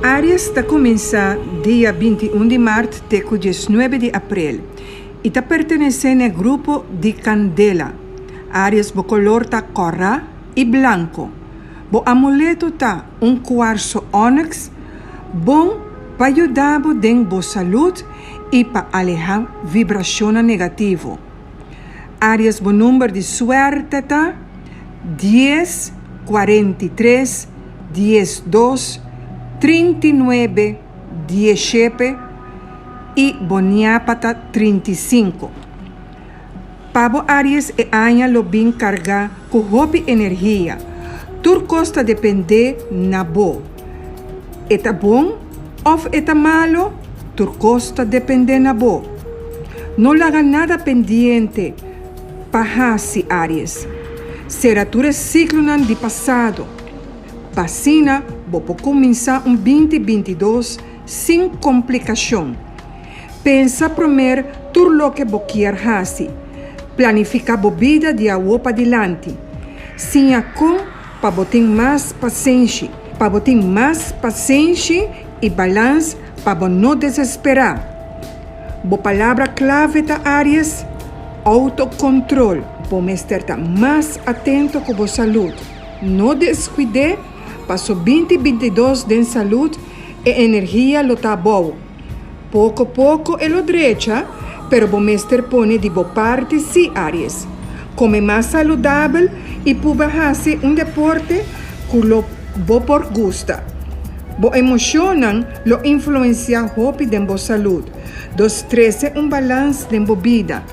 Aries está começar dia 21 de março até o 19 de abril e está pertencendo ao grupo de Candela. Aries, o color está corra e branco. O amuleto está quartzo onyx, bom para ajudar a boa saúde e para alejar vibração negativa. Aries, o número de sorte está 10, 43, 12, 39, 17 e boniapata 35. Pavo Aries e anha lo bin carga com hopi energia. Tur costa depender na bo. Eta bom ou eta malo, tur costa depender na bo. Não laga nada pendiente pahasi Aries. Será tur ciclo de passado. Vacina, vou começar 2022 sem complicação. Pensa primeiro tudo lo que vou querer fazer. Planificar a vida de agora para adiante. Sim, para botar mais paciência. Para botar mais paciência e balanço para não desesperar. A palavra clave da Aries, autocontrole. Para estar mais atento com a saúde. Não descuide. Passou 2022 de saúde e energia lo tá bom. Pouco a pouco é lo direita, pero o mestre põe de boa parte sim, Aries. Come mais saudável e pode fazer deporte que lo bo por gusta. Bo emocionam lo influencia hopi de boa saúde. Dos 13 balanço de boa vida.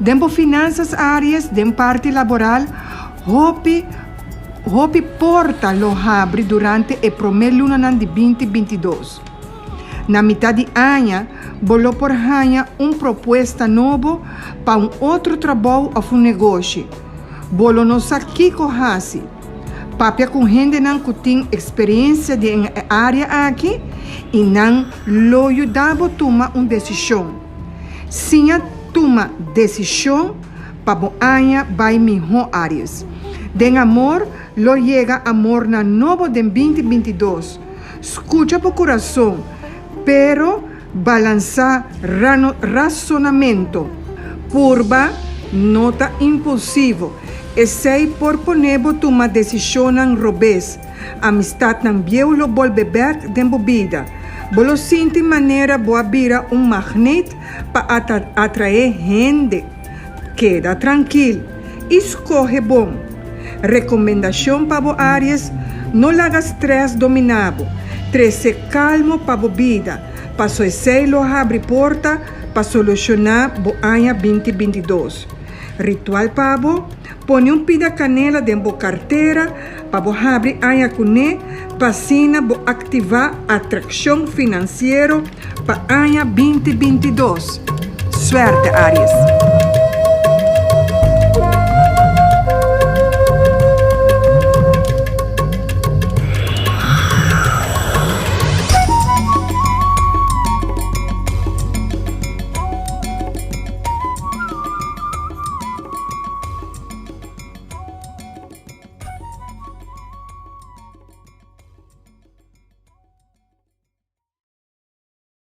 De boa finanças, Aries, de parte laboral, hopi porta lo abre durante a primeira luna de 2022. Na metade de ano, bolou por ganhar proposta nova para outro trabalho ou negócio. Bolo não sabe que corrase. Papia com gente que tem experiência de área aqui e não lo ajudava a tomar decisão. Se a toma decisão, para o ano vai melhor Aries. De amor, lo llega amor na novo de 2022. Escucha por coração, pero balança razonamento. Purba, nota impulsivo. E sei por poner tomar decisão em robês. Amistad não viu lo volve back de vida. Bolo sinti maneira boa vira magnet para atrair gente. Queda tranquilo. Escorre bom. Recomendação para o Aries, não laga estresse dominado. Trece calmo para a vida. Para sossego lo abre porta para solucionar o ano 2022. Ritual para põe pida canela dentro da carteira para abrir ano com vacina para ativar atração financeira para ano 2022. Suerte, Aries!